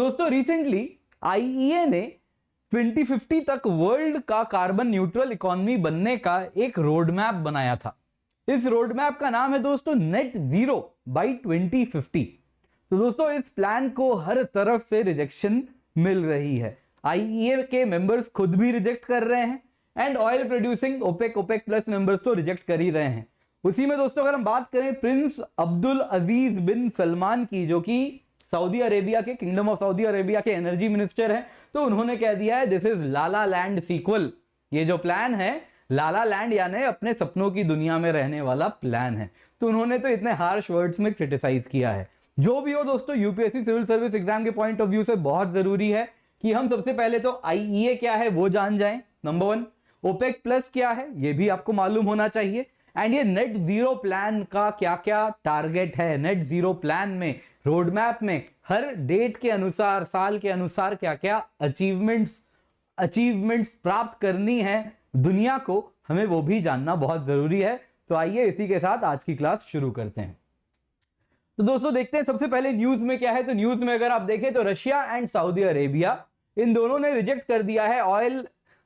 दोस्तों recently IEA ने 2050 तक वर्ल्ड का कार्बन न्यूट्रल इकोनॉमी बनने का एक रोड मैप बनाया था। इस रोड मैप का नाम है दोस्तों नेट जीरो बाई 2050। तो दोस्तों इस प्लान को हर तरफ से रिजेक्शन मिल रही है। आईईए के मेंबर्स खुद भी रिजेक्ट कर रहे हैं and oil producing OPEC plus members तो रिजेक्ट कर ही रहे हैं। उसी में दोस्तों अगर हम बात करें prince Abdul Aziz bin Salman की, जो कि सऊदी अरेबिया के किंगडम ऑफ सऊदी अरेबिया के एनर्जी मिनिस्टर हैं, तो उन्होंने कह दिया है this is lala land sequel. ये जो प्लान है लाला लैंड यानी अपने सपनों की दुनिया में रहने वाला प्लान है। तो उन्होंने तो इतने हार्श वर्ड्स में क्रिटिसाइज किया है। जो भी हो दोस्तों, यूपीएससी सिविल सर्विस एग्जाम के पॉइंट ऑफ व्यू से बहुत जरूरी है कि हम सबसे पहले तो आईईए क्या है वो जान जाएं। नंबर 1, ओपेक प्लस क्या है ये भी आपको मालूम होना चाहिए। एंड ये नेट जीरो प्लान का क्या क्या टारगेट है, नेट जीरो प्लान में रोड मैप में हर डेट के अनुसार, साल के अनुसार क्या क्या अचीवमेंट्स प्राप्त करनी है दुनिया को, हमें वो भी जानना बहुत जरूरी है। तो आइए इसी के साथ आज की क्लास शुरू करते हैं। तो दोस्तों देखते हैं सबसे पहले न्यूज में क्या है। तो न्यूज में अगर आप देखें तो रशिया एंड सऊदी अरेबिया इन दोनों ने रिजेक्ट कर दिया है,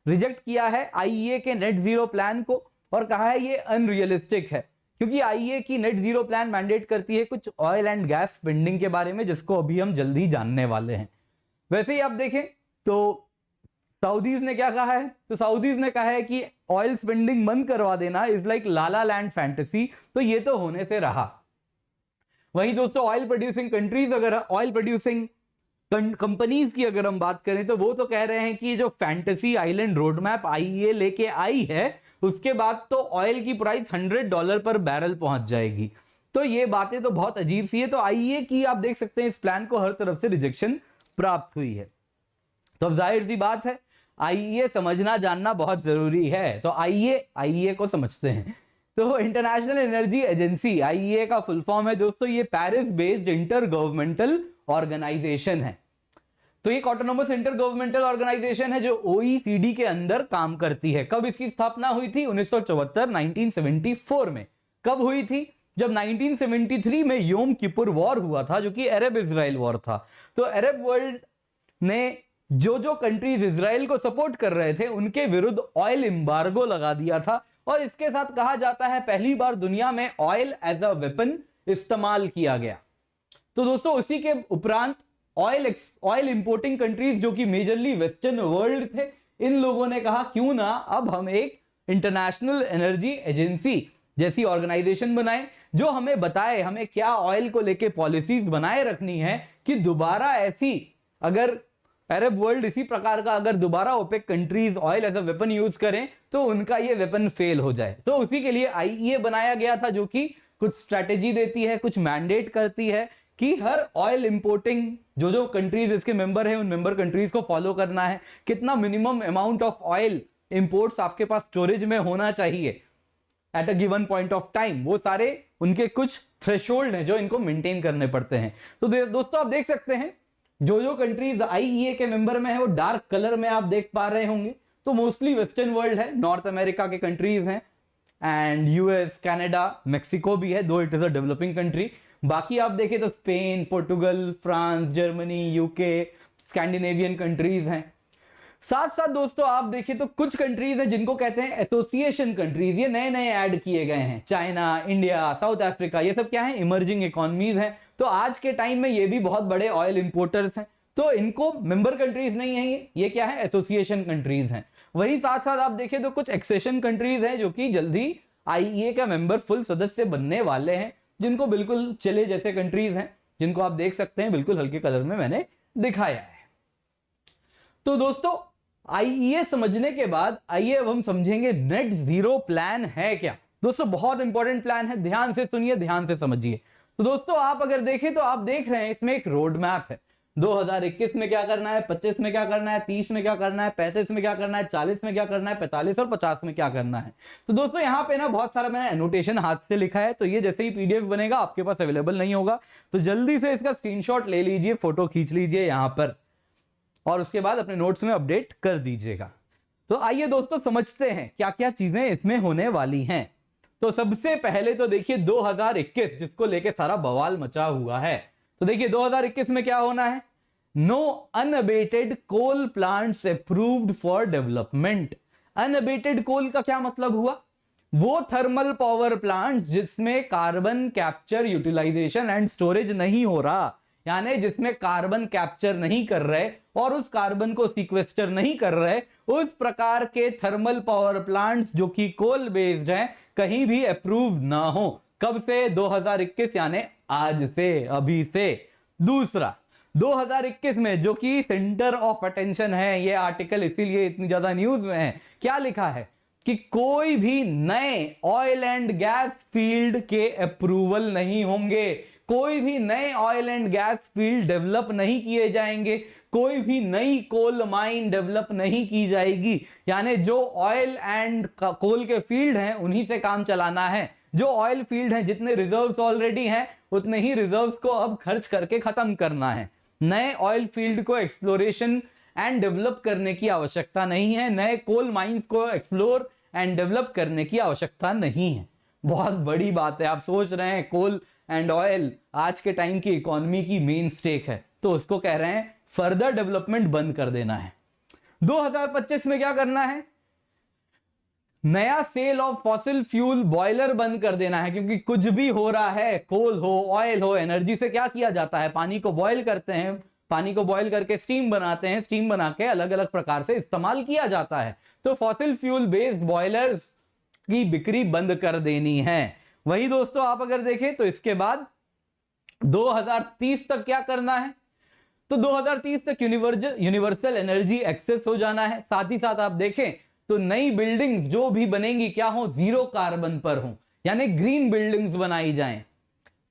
रिजेक्ट किया है आईईए के नेट जीरो प्लान को और कहा है ये अनरियलिस्टिक है, क्योंकि आईईए की नेट जीरो प्लान मैंडेट करती है कुछ ऑयल एंड गैस स्पेंडिंग के बारे में, जिसको अभी हम जल्दी जानने वाले हैं। वैसे ही आप देखें तो सऊदीज ने क्या कहा है, तो सऊदीज ने कहा है कि ऑयल स्पेंडिंग बंद करवा देना is like Lala land fantasy. तो ये तो होने से रहा। वहीं दोस्तों ऑयल प्रोड्यूसिंग कंट्रीज, अगर ऑयल प्रोड्यूसिंग कंपनीज की अगर हम बात करें तो वो तो कह रहे हैं कि जो fantasy island road map IEA लेके आई है उसके बाद तो ऑयल की प्राइस $100 पर बैरल पहुंच जाएगी। तो ये बातें तो बहुत अजीब सी है। तो आईईए की आप देख सकते हैं इस प्लान को हर तरफ से रिजेक्शन प्राप्त हुई है। तो अब जाहिर सी बात है आईईए समझना जानना बहुत जरूरी है। तो आईईए को समझते हैं। तो इंटरनेशनल एनर्जी एजेंसी आईईए का फुल फॉर्म है दोस्तों, ये Paris based intergovernmental organisation है। तो एक ऑटोनोमस इंटर गवर्नमेंटल ऑर्गेनाइजेशन है जो ओईसीडी के अंदर काम करती है। कब इसकी स्थापना हुई थी? 1974 में। कब हुई थी? जब 1973 में योम किपुर वॉर हुआ था, जो कि अरब इजराइल वॉर था। तो अरब वर्ल्ड ने जो कंट्रीज इजराइल को सपोर्ट कर रहे थे उनके विरुद्ध ऑयल एम्बार्गो लगा दिया था। और इसके साथ कहा जाता है पहली बार दुनिया में ऑयल एज अ वेपन इस्तेमाल किया गया। तो दोस्तों उसी के उपरांत ऑयल इंपोर्टिंग कंट्रीज जो कि मेजरली वेस्टर्न वर्ल्ड थे, इन लोगों ने कहा क्यों ना अब हम एक इंटरनेशनल एनर्जी एजेंसी जैसी ऑर्गेनाइजेशन बनाएं जो हमें बताए हमें क्या ऑयल को लेके पॉलिसीज बनाए रखनी है कि दोबारा ऐसी अगर अरब वर्ल्ड इसी प्रकार का अगर दोबारा OPEC countries oil as a weapon use करें तो उनका ये वेपन फेल हो जाए। तो उसी के लिए आईईए बनाया गया था, जो कि कुछ स्ट्रैटेजी देती है, कुछ मैंडेट करती है कि हर ऑयल इंपोर्टिंग जो कंट्रीज इसके मेंबर हैं उन मेंबर कंट्रीज को फॉलो करना है, कितना minimum amount of oil imports आपके पास स्टोरेज में होना चाहिए at a given point of time. वो सारे उनके कुछ थ्रेशोल्ड हैं जो इनको मेंटेन करने पड़ते हैं। तो दोस्तों आप देख सकते हैं जो कंट्रीज आईईए के मेंबर में है वो डार्क कलर में आप देख पा रहे होंगे। तो मोस्टली वेस्टर्न वर्ल्ड है, नॉर्थ अमेरिका के कंट्रीज हैं एंड यूएस, कनाडा, मेक्सिको भी है, दो it is a developing country. बाकी आप देखें तो Spain, Portugal, France, Germany, UK, Scandinavian countries हैं। साथ साथ दोस्तों आप देखें तो कुछ कंट्रीज हैं जिनको कहते हैं एसोसिएशन कंट्रीज, ये नए नए ऐड किए गए हैं। चाइना, इंडिया, साउथ अफ्रीका, ये सब क्या है? इमर्जिंग इकोनॉमीज हैं। तो आज के टाइम में ये भी बहुत बड़े ऑयल इंपोर्टर्स हैं। तो इनको मेंबर कंट्रीज नहीं है, ये क्या है? एसोसिएशन कंट्रीज हैं। वही साथ साथ आप देखें तो कुछ एक्सेशन कंट्रीज हैं जो कि जल्दी आईईए का मेंबर फुल सदस्य बनने वाले हैं, जिनको बिल्कुल चिले जैसे कंट्रीज हैं, जिनको आप देख सकते हैं बिल्कुल हल्के कलर में मैंने दिखाया है। तो दोस्तों आईईए समझने के बाद आइए अब हम समझेंगे नेट जीरो प्लान है क्या। दोस्तों बहुत इंपॉर्टेंट प्लान है, ध्यान से सुनिए, ध्यान से समझिए। तो दोस्तों आप अगर देखें तो आप देख रहे हैं इसमें एक रोड मैप है। 2021 में क्या करना है, 25 में क्या करना है, 30 में क्या करना है, 35 में क्या करना है, 40 में क्या करना है, 45 और 50 में क्या करना है। तो दोस्तों यहाँ पे ना बहुत सारा मैंने एनोटेशन हाथ से लिखा है, तो ये जैसे ही पीडीएफ बनेगा आपके पास अवेलेबल नहीं होगा, तो जल्दी से इसका स्क्रीनशॉट ले लीजिए, फोटो खींच लीजिए यहाँ पर और उसके बाद अपने नोट्स में अपडेट कर दीजिएगा। तो आइए दोस्तों समझते हैं क्या क्या चीजें इसमें होने वाली हैं। तो सबसे पहले तो देखिए 2021 जिसको लेके सारा बवाल मचा हुआ है। तो देखिए 2021 में क्या होना है, no unabated coal plants approved for development. Unabated coal का क्या मतलब हुआ? वो थर्मल पावर प्लांट्स जिसमें carbon capture, utilisation and storage नहीं हो रहा, यानी जिसमें कार्बन कैप्चर नहीं कर रहे और उस कार्बन को सीक्वेस्टर नहीं कर रहे, उस प्रकार के थर्मल पावर प्लांट्स जो कि कोल बेस्ड हैं, कहीं भी अप्रूव ना हो। कब से? 2021, यानी आज से, अभी से। दूसरा, 2021 में जो कि सेंटर ऑफ अटेंशन है ये आर्टिकल, इसीलिए इतनी ज्यादा न्यूज में है, क्या लिखा है कि कोई भी नए ऑयल एंड गैस फील्ड के अप्रूवल नहीं होंगे, कोई भी नए oil and gas field develop नहीं किए जाएंगे, कोई भी नई कोल माइन डेवलप नहीं की जाएगी। यानी जो ऑयल एंड कोल के फील्ड हैं उन्हीं से काम चलाना है। जो ऑयल फील्ड हैं, जितने रिजर्व्स ऑलरेडी हैं उतने ही रिजर्व्स को अब खर्च करके खत्म करना है। नए ऑयल फील्ड को एक्सप्लोरेशन एंड डेवलप करने की आवश्यकता नहीं है, नए कोल माइंस को एक्सप्लोर एंड डेवलप करने की आवश्यकता नहीं है। बहुत बड़ी बात है। आप सोच रहे हैं कोल एंड ऑयल आज के टाइम की इकोनॉमी की मेन स्टेक है, तो उसको कह रहे हैं फर्दर डेवलपमेंट बंद कर देना है। 2025 में क्या करना है? नया sale of fossil fuel boiler बंद कर देना है, क्योंकि कुछ भी हो रहा है, कोल हो, ऑयल हो, एनर्जी से क्या किया जाता है? पानी को बॉयल करते हैं, पानी को बॉयल करके स्टीम बनाते हैं, स्टीम बना के अलग अलग प्रकार से इस्तेमाल किया जाता है। तो फॉसिल फ्यूल बेस्ड बॉयलर्स की बिक्री बंद कर देनी है। वही दोस्तों आप अगर देखें तो इसके बाद 2030 तक क्या करना है? तो 2030 तक यूनिवर्सल एनर्जी एक्सेस हो जाना है। साथ ही साथ आप देखें तो नई बिल्डिंग्स जो भी बनेंगी क्या हो? जीरो कार्बन पर हो, यानी ग्रीन बिल्डिंग्स बनाई जाएं।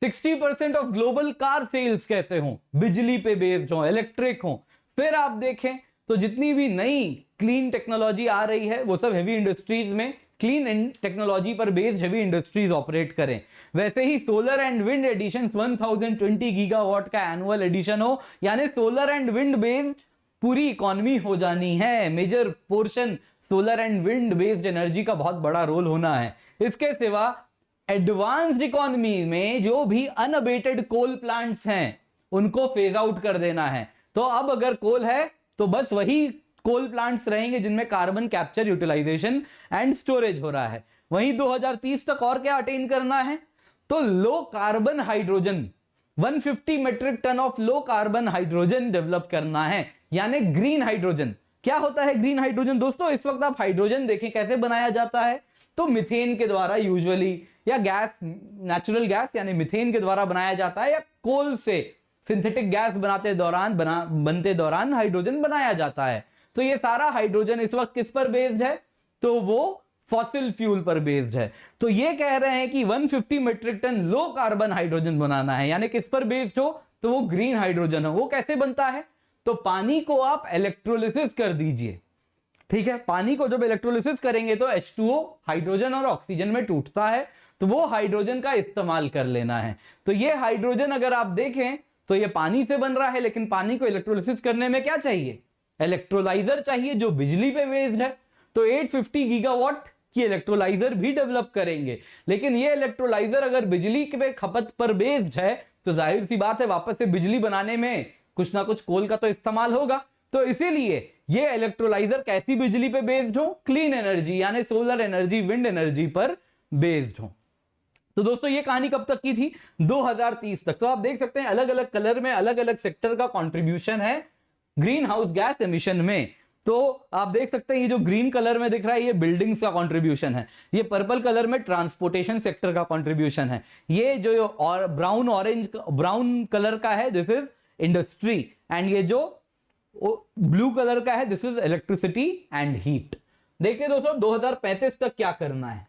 60% ऑफ ग्लोबल कार सेल्स कैसे हो? बिजली पे बेस्ड हो, इलेक्ट्रिक हो। फिर आप देखें तो जितनी भी नई क्लीन टेक्नोलॉजी आ रही है वो सब हेवी इंडस्ट्रीज में क्लीन टेक्नोलॉजी पर बेस्ड हेवी इंडस्ट्रीज ऑपरेट करें। वैसे ही solar and wind addition 1020 gigawatt का एनुअल एडिशन हो, यानी सोलर एंड विंड बेस्ड पूरी इकोनॉमी हो जानी है। Major portion solar and wind based energy का बहुत बड़ा रोल होना है। इसके सिवा एडवांस्ड इकोनॉमी में जो भी अनअबेटेड कोल प्लांट्स हैं उनको फेज आउट कर देना है। तो अब अगर कोल है तो बस वही कोल प्लांट्स रहेंगे जिनमें carbon capture, utilisation and storage हो रहा है। वहीं 2030 तक और क्या अटेन करना है? तो low carbon hydrogen, 150 metric ton of low carbon hydrogen develop करना है, यानी ग्रीन हाइड्रोजन। क्या होता है ग्रीन हाइड्रोजन दोस्तों? इस वक्त आप हाइड्रोजन देखें कैसे बनाया जाता है, तो मिथेन के द्वारा यूजुअली, या गैस, नेचुरल गैस यानी मिथेन के द्वारा बनाया जाता है, या कोल से सिंथेटिक गैस बनते दौरान हाइड्रोजन बनाया जाता है। तो ये सारा हाइड्रोजन इस वक्त किस पर बेस्ड है? तो वो फॉसिल फ्यूल पर बेस्ड है। तो ये कह रहे हैं कि 150 metric ton low carbon hydrogen बनाना है, यानी किस पर बेस्ड हो? तो वो ग्रीन हाइड्रोजन हो। वो कैसे बनता है? तो पानी को आप इलेक्ट्रोलिसिस कर दीजिए, ठीक है। पानी को जब इलेक्ट्रोलिसिस करेंगे तो H2O हाइड्रोजन और ऑक्सीजन में टूटता है, तो वो हाइड्रोजन का इस्तेमाल कर लेना है। तो ये हाइड्रोजन अगर आप देखें तो ये पानी से बन रहा है, लेकिन पानी को इलेक्ट्रोलिसिस करने में क्या चाहिए? इलेक्ट्रोलाइजर चाहिए जो बिजली पे बेस्ड है। तो 850 गीगावाट की इलेक्ट्रोलाइजर भी डेवलप करेंगे, लेकिन ये इलेक्ट्रोलाइजर अगर बिजली के खपत पर बेस्ड है तो जाहिर सी बात है वापस से बिजली बनाने में कुछ ना कुछ कोल का तो इस्तेमाल होगा। तो इसीलिए ये इलेक्ट्रोलाइजर कैसी बिजली पे बेस्ड हो? क्लीन एनर्जी यानी सोलर एनर्जी, विंड एनर्जी पर बेस्ड हो। तो दोस्तों ये कहानी कब तक की थी? 2030 तक। तो आप देख सकते हैं अलग अलग कलर में अलग अलग सेक्टर का कंट्रीब्यूशन है ग्रीन हाउस गैस एमिशन में। तो आप देख सकते हैं ये जो ग्रीन कलर में दिख रहा है ये बिल्डिंग्स का कंट्रीब्यूशन है, ये पर्पल कलर में ट्रांसपोर्टेशन सेक्टर का कंट्रीब्यूशन है, ये जो और ब्राउन कलर का है दिस इज इंडस्ट्री, एंड ये जो ब्लू कलर का है this is electricity and heat. देखते हैं दोस्तों 2035 तक क्या करना है।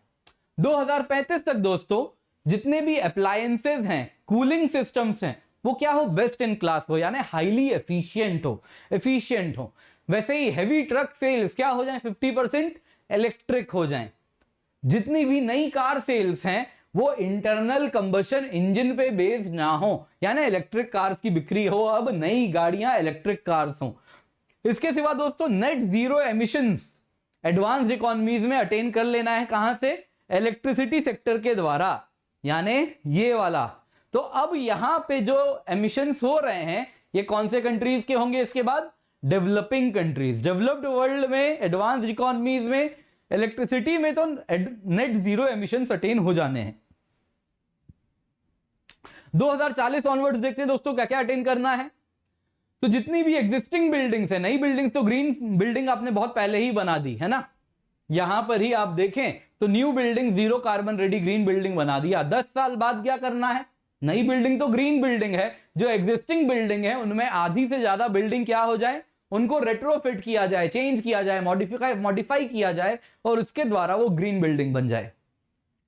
2035 तक दोस्तों जितने भी अप्लायंसेज हैं, कूलिंग सिस्टम्स हैं, वो क्या हो? बेस्ट इन क्लास हो, यानी हाईली एफिशिएंट हो। वैसे ही हैवी ट्रक सेल्स क्या हो जाएं? 50% इलेक्ट्रिक हो जाएं। जितनी भी नई कार सेल्स हैं वो इंटरनल कंबशन इंजन पे बेस्ड ना हो, यानी इलेक्ट्रिक कार्स की बिक्री हो, अब नई गाड़ियां इलेक्ट्रिक कार्स हो। इसके सिवा दोस्तों net zero emission advanced economies में अटेन कर लेना है। कहां से? इलेक्ट्रिसिटी सेक्टर के द्वारा, यानी ये वाला। तो अब यहां पे जो एमिशंस हो रहे हैं ये कौन से कंट्रीज के होंगे इसके बाद? Developing countries. डेवलप्ड वर्ल्ड में, एडवांस्ड इकोनॉमीज में इलेक्ट्रिसिटी में तो नेट जीरो एमिशन अटेन हो जाने हैं। 2040 ऑनवर्ड्स देखते हैं दोस्तों क्या क्या अटेन करना है। तो जितनी भी एग्जिस्टिंग बिल्डिंग्स है, नई बिल्डिंग्स तो ग्रीन बिल्डिंग आपने बहुत पहले ही बना दी है ना, यहां पर ही आप देखें तो new building zero carbon ready green building बना दिया। 10 साल बाद क्या करना है? नई बिल्डिंग तो ग्रीन बिल्डिंग है, जो एग्जिस्टिंग बिल्डिंग है उनमें आधी से ज्यादा बिल्डिंग क्या हो जाए, उनको रेट्रोफिट किया जाए, चेंज किया जाए, मॉडिफाई किया जाए और उसके द्वारा वो ग्रीन बिल्डिंग बन जाए।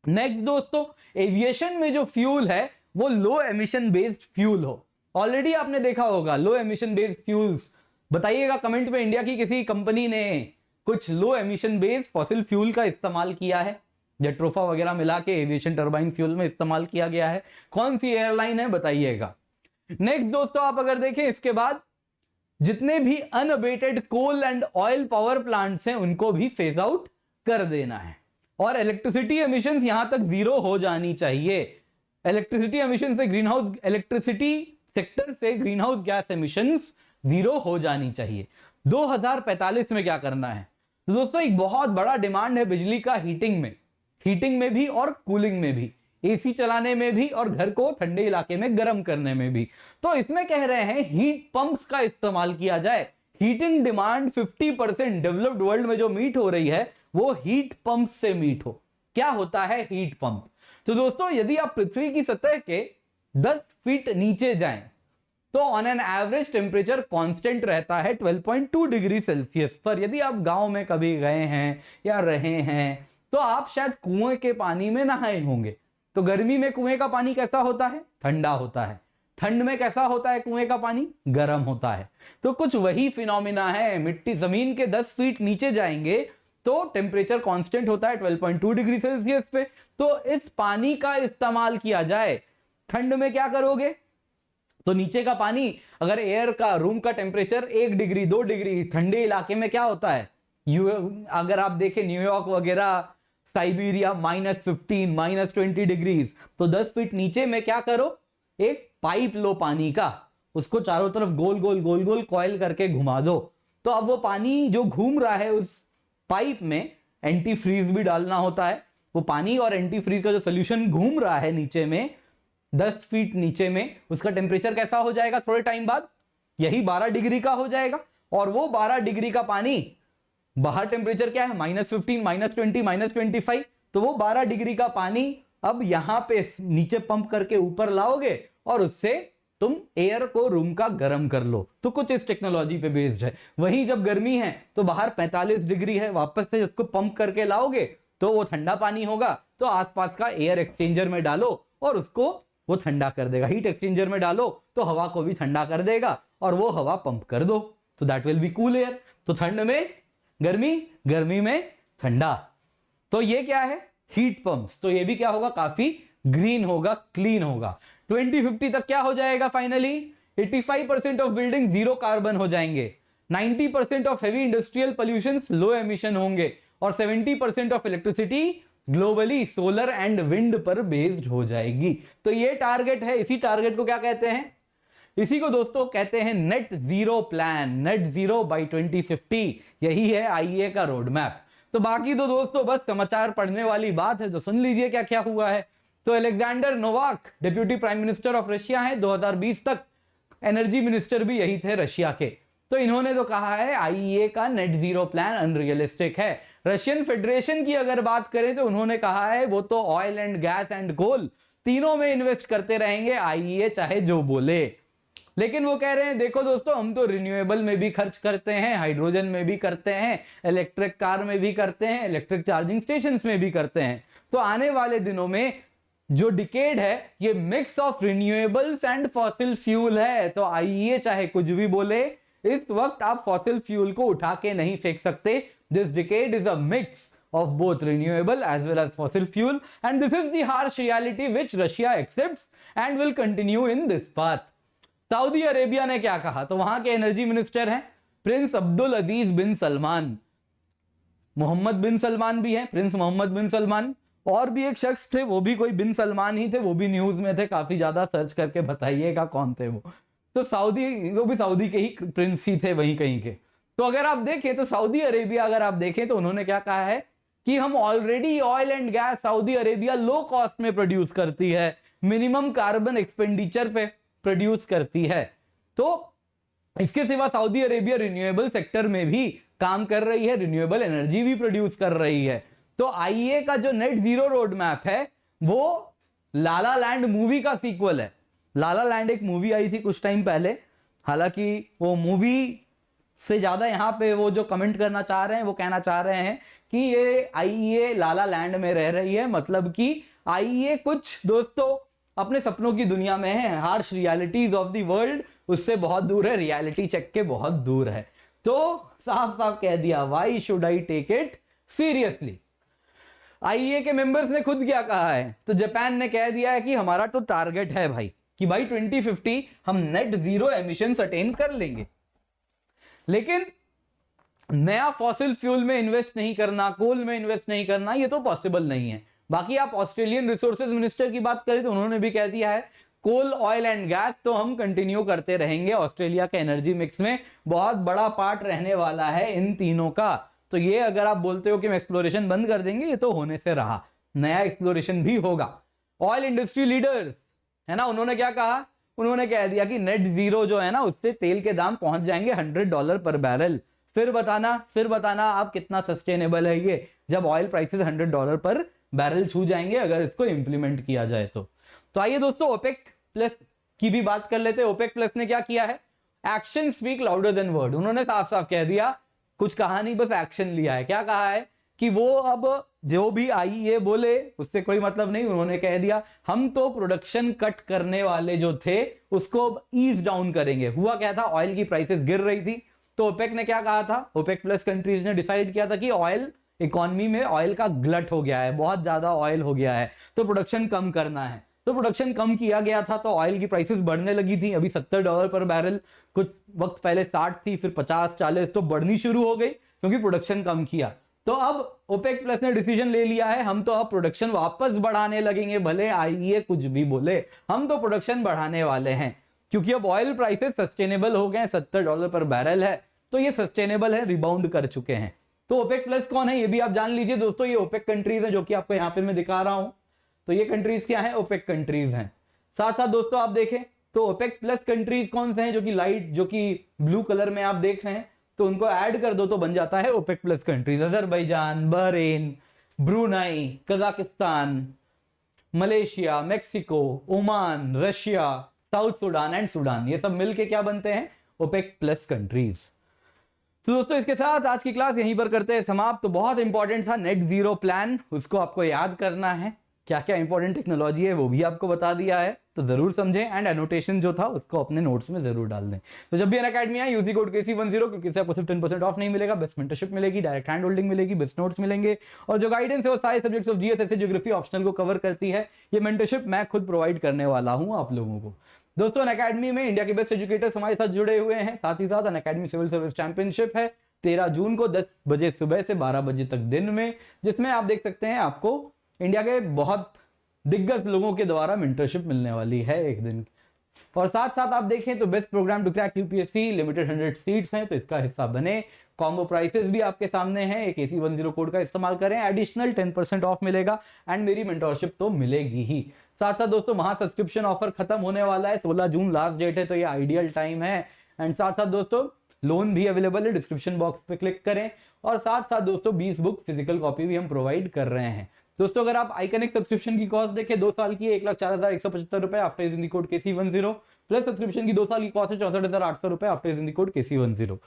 नेक्स्ट दोस्तों, एविएशन में जो फ्यूल है वो लो एमिशन बेस्ड फ्यूल हो। ऑलरेडी आपने देखा होगा लो एमिशन बेस्ड फ्यूल्स। बताइएगा कमेंट में इंडिया की किसी कंपनी ने कुछ लो एमिशन बेस्ड फॉसिल फ्यूल का इस्तेमाल किया है? जेट्रोफा वगैरह मिला के एविएशन टरबाइन फ्यूल में इस्तेमाल किया गया है? कौन सी एयरलाइन है बताइएगा। नेक्स्ट दोस्तों, आप अगर देखें इसके बाद जितने भी unabated coal and oil power plants हैं उनको भी फेज आउट कर देना है और इलेक्ट्रिसिटी एमिशंस यहां तक जीरो हो जानी चाहिए। इलेक्ट्रिसिटी एमिशन से ग्रीन हाउस, इलेक्ट्रिसिटी सेक्टर से green house gas emissions zero हो जानी चाहिए। 2045 में क्या करना है? तो दोस्तों एक बहुत बड़ा डिमांड है बिजली का हीटिंग में भी और कूलिंग में भी, एसी चलाने में भी और घर को ठंडे इलाके में गर्म करने में भी। तो इसमें कह रहे हैं हीट पंप्स का इस्तेमाल किया जाए। हीटिंग डिमांड 50% डेवलप्ड वर्ल्ड में जो मीट हो रही है वो हीट पंप से मीट हो। क्या होता है हीट पंप? तो दोस्तों यदि आप पृथ्वी की सतह के 10 फीट नीचे जाएं तो on an average temperature constant रहता है 12.2 डिग्री सेल्सियस पर। यदि आप गांव में कभी गए हैं या रहे हैं तो आप शायद कुएं के पानी में नहाए होंगे। तो गर्मी में कुएं का पानी कैसा होता है? ठंडा होता है। ठंड में कैसा होता है कुएं का पानी? गर्म होता है। तो कुछ वही फिनोमिना है। मिट्टी जमीन के 10 फीट नीचे जाएंगे तो टेम्परेचर कांस्टेंट होता है 12.2 डिग्री सेल्सियस पे। तो इस पानी का इस्तेमाल किया जाए। ठंड में क्या करोगे? तो नीचे का पानी, अगर एयर का रूम का टेम्परेचर 1 डिग्री 2 डिग्री, ठंडे इलाके में क्या होता है, अगर आप देखें न्यूयॉर्क वगैरह, साइबेरिया -15 -20 डिग्रीज, तो 10 फीट नीचे में क्या करो, एक पाइप लो पानी का, उसको चारों तरफ गोल गोल कॉइल करके घुमा दो। तो अब वो पानी जो घूम रहा है उस पाइप में एंटी फ्रीज भी डालना होता है। वो पानी और एंटी फ्रीज का जो सोल्यूशन घूम रहा है नीचे में 10 फीट नीचे में, उसका टेम्परेचर कैसा हो जाएगा थोड़े टाइम बाद? यही 12 डिग्री का हो जाएगा। और वो 12 डिग्री का पानी, बाहर टेम्परेचर क्या है -15 -20 -25, तो वो 12 डिग्री का पानी अब यहां पे नीचे पंप करके ऊपर लाओगे और उससे तुम एयर को रूम का गर्म कर लो। तो कुछ इस टेक्नोलॉजी पे बेस्ड है। वहीं जब गर्मी है तो बाहर 45 डिग्री है, वापस से उसको पंप करके लाओगे तो वो ठंडा पानी होगा, तो आसपास का एयर एक्सचेंजर में डालो और उसको वो ठंडा कर देगा। हीट एक्सचेंजर में डालो तो हवा को भी ठंडा कर देगा और वो हवा पंप कर दो, तो that will be cool air. तो ठंड में गर्मी, गर्मी में ठंडा। तो ये क्या है? Heat pumps. तो ये भी क्या होगा? काफी ग्रीन होगा, क्लीन होगा। 2050 तक क्या हो जाएगा finally? 85% of building zero carbon हो जाएंगे, 90% of heavy industrial pollution low emission होंगे और 70% of electricity globally solar and wind पर बेस्ड हो जाएगी। तो ये टारगेट है। इसी टारगेट को क्या कहते हैं? इसी को दोस्तों कहते हैं net zero plan, net zero by 2050। यही है आईईए का रोड मैप। तो बाकी तो दोस्तों बस समाचार पढ़ने वाली बात है, तो सुन लीजिए क्या क्या हुआ है। तो Alexander Novak deputy prime minister of Russia है, 2020 तक एनर्जी मिनिस्टर भी यही थे रशिया के। तो इन्होंने तो कहा है आईईए का नेट जीरो प्लान अनरियलिस्टिक है। रशियन फेडरेशन की अगर बात करें तो उन्होंने कहा है वो तो oil and gas and coal तीनों में इन्वेस्ट करते रहेंगे, आईईए चाहे जो बोले। लेकिन वो कह रहे हैं देखो दोस्तों, हम तो रिन्यूएबल में भी खर्च करते हैं, हाइड्रोजन में भी करते हैं, इलेक्ट्रिक कार में भी करते हैं, इलेक्ट्रिक चार्जिंग स्टेशंस में भी करते हैं। तो आने वाले दिनों में जो डिकेड है ये mix of renewables and fossil fuel है। तो आईईए चाहे कुछ भी बोले, इस वक्त आप फॉसिल फ्यूल को उठा के नहीं फेंक सकते। This decade is a mix of both renewable as well as fossil fuel, and this is the harsh reality which Russia accepts and will continue in this path. Saudi Arabia ने क्या कहा? तो वहां के एनर्जी मिनिस्टर हैं Prince Abdul Aziz bin Salman. Mohammad बिन सलमान भी है, Prince Mohammad बिन सलमान, और भी एक शख्स थे वो भी कोई बिन सलमान ही थे, वो भी न्यूज में थे, काफी ज्यादा सर्च करके बताइएगा कौन थे वो। तो सऊदी, वो भी सऊदी के ही प्रिंस ही थे वहीं कहीं के। तो अगर आप देखें तो सऊदी अरेबिया, अगर आप देखें तो उन्होंने क्या कहा है कि हम already oil and gas Saudi Arabia low cost में प्रोड्यूस करती है, मिनिमम कार्बन एक्सपेंडिचर पे प्रोड्यूस करती है। तो इसके सिवा सऊदी अरेबिया रिन्यूएबल सेक्टर में भी काम कर रही है, रिन्यूएबल एनर्जी भी प्रोड्यूस कर रही है। तो आईईए का जो नेट जीरो रोड मैप है वो लाला लैंड मूवी का सीक्वल है। लाला लैंड एक मूवी आई थी कुछ टाइम पहले, हालांकि वो मूवी से ज्यादा यहां पे वो जो कमेंट करना चाह रहे हैं वो कहना चाह रहे हैं कि ये आईईए लाला लैंड में रह रही है, मतलब कि आईईए कुछ दोस्तों अपने सपनों की दुनिया में है, harsh realities of the world उससे बहुत दूर है, रियलिटी चेक के बहुत दूर है। तो साफ साफ कह दिया, why should I take it seriously. IEA के मेंबर्स ने खुद क्या कहा है, तो जापान ने कह दिया है कि हमारा तो टारगेट है भाई कि भाई 2050 हम नेट जीरो एमिशंस अटेन कर लेंगे, लेकिन नया फॉसिल फ्यूल में इन्वेस्ट नहीं करना, कोल में इन्वेस्ट नहीं करना, ये तो पॉसिबल नहीं है। बाकी आप ऑस्ट्रेलियन रिसोर्सेज मिनिस्टर की बात करें तो उन्होंने भी कह दिया है कोल, ऑयल एंड गैस तो हम कंटिन्यू करते रहेंगे, ऑस्ट्रेलिया के एनर्जी मिक्स में बहुत बड़ा पार्ट रहने वाला है इन तीनों का। तो ये अगर आप बोलते हो कि हम एक्सप्लोरेशन बंद कर देंगे, ये तो होने से रहा, नया एक्सप्लोरेशन भी होगा। ऑयल इंडस्ट्री लीडर है ना, उन्होंने क्या कहा, उन्होंने कह दिया कि नेट जीरो जो है ना उससे तेल के दाम पहुंच जाएंगे $100 पर बैरल। फिर बताना आप कितना सस्टेनेबल है ये, जब ऑयल प्राइसेस $100 पर बैरल छू जाएंगे अगर इसको इंप्लीमेंट किया जाए तो आइए दोस्तों ओपेक प्लस की भी बात कर लेते हैं। ओपेक प्लस ने क्या किया है, action speak louder than word. उन्होंने साफ साफ कह दिया, कुछ कहा नहीं, बस एक्शन लिया है। क्या कहा है कि वो अब जो भी आईईए बोले उससे कोई मतलब नहीं, उन्होंने कह दिया हम तो प्रोडक्शन कट करने वाले जो थे उसको ईज डाउन करेंगे। हुआ क्या था, ऑयल की प्राइसेस गिर रही थी, तो ओपेक ने क्या कहा था, ओपेक प्लस कंट्रीज ने डिसाइड किया था कि ऑयल इकोनॉमी में ऑयल का ग्लट हो गया है, बहुत ज्यादा ऑयल हो गया है, तो प्रोडक्शन कम करना है। तो प्रोडक्शन कम किया गया था तो ऑयल की प्राइसेस बढ़ने लगी थी, अभी $70 पर बैरल, कुछ वक्त पहले 60 थी, फिर 50-40 तो बढ़नी शुरू हो गई क्योंकि प्रोडक्शन कम किया। तो अब ओपेक प्लस ने डिसीजन ले लिया है, हम तो अब प्रोडक्शन वापस बढ़ाने लगेंगे, भले आईईए कुछ भी बोले, हम तो प्रोडक्शन बढ़ाने वाले हैं, क्योंकि अब ऑयल प्राइसेस सस्टेनेबल हो गए, $70 पर बैरल है, तो ये सस्टेनेबल है, रिबाउंड कर चुके हैं। तो ओपेक प्लस कौन है ये भी आप जान लीजिए दोस्तों, ये ओपेक कंट्रीज हैं जो कि आपको यहाँ पे मैं दिखा रहा हूं। तो ये कंट्रीज क्या है, ओपेक कंट्रीज हैं। साथ साथ दोस्तों आप देखें तो ओपेक प्लस कंट्रीज कौन से हैं, जो कि लाइट, जो कि ब्लू कलर में आप देख रहे हैं, तो उनको ऐड कर दो तो बन जाता है OPEC plus countries. Azerbaijan, Bahrain, Brunei, Kazakhstan, Malaysia, Mexico, Oman, Russia, South Sudan and Sudan, ये सब मिलके क्या बनते हैं, ओपेक प्लस कंट्रीज। तो दोस्तों इसके साथ आज की क्लास यहीं पर करते हैं समाप्त। तो बहुत इंपॉर्टेंट था नेट जीरो प्लान, उसको आपको याद करना है, क्या क्या इंपॉर्टेंट टेक्नोलॉजी है वो भी आपको बता दिया है, तो जरूर समझें, एंड एनोटेशन जो था उसको अपने नोट्स में जरूर डाल दें। तो जब भी अनअकैडमी आए यूजी कोड KC10, क्योंकि इससे आपको सिर्फ 10% ऑफ नहीं मिलेगा, बेस्ट मेंटरशिप मिलेगी, डायरेक्ट हैंड होल्डिंग मिलेगी, बेस्ट नोट्स मिलेंगे, और जो गाइडेंस है वो सारे सब्जेक्ट्स ऑफ जीएस, ऐसे ज्योग्राफी ऑप्शनल को कवर करती है। ये मेंटरशिप मैं खुद प्रोवाइड करने वाला हूं आप लोगों को। दोस्तों अनअकैडमी में इंडिया के बेस्ट एजुकेटर्स हमारे साथ जुड़े हुए हैं, साथ ही साथ अनअकैडमी सिविल सर्विस चैंपियनशिप है 13 जून को 10 बजे सुबह से 12 बजे तक दिन में, जिसमें आप देख सकते हैं आपको इंडिया के बहुत दिग्गज लोगों के द्वारा मेंटरशिप मिलने वाली है एक दिन। और साथ साथ आप देखें तो best programme to crack UPSC, limited 100 seats हैं, तो इसका हिस्सा बने। कॉम्बो प्राइसेस भी आपके सामने हैं, एक KC10 कोड का इस्तेमाल करें, एडिशनल 10% ऑफ मिलेगा, एंड मेरी मेंटरशिप तो मिलेगी ही। साथ साथ दोस्तों महा सब्सक्रिप्शन ऑफर खत्म होने वाला है, 16 जून लास्ट डेट है, तो ये आइडियल टाइम है। एंड साथ साथ दोस्तों लोन भी अवेलेबल है, डिस्क्रिप्शन बॉक्स पे क्लिक करें। और साथ साथ दोस्तों 20 बुक फिजिकल कॉपी भी हम प्रोवाइड कर रहे हैं। दोस्तों अगर आप आइकनिक सब्सक्रिप्शन की कॉस्ट देखें 2 साल की है 1,04,175 रुपए after using the code KC10, plus subscription की 2 साल की कॉस्ट है 64,800 रुपए after using the code KC10।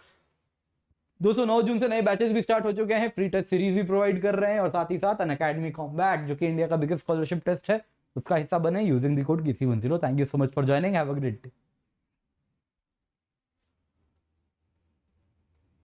दोस्तों 9 जून से नए बैचेस भी स्टार्ट हो चुके हैं, फ्री टेस्ट सीरीज भी प्रोवाइड कर रहे हैं, और साथ ही साथ अनअकैडमी कॉम्बैट जो कि इंडिया का बिगेस्ट स्कॉलरशिप टेस्ट है उसका हिस्सा बने using the code KC10। Thank you so much for joining, have a great day.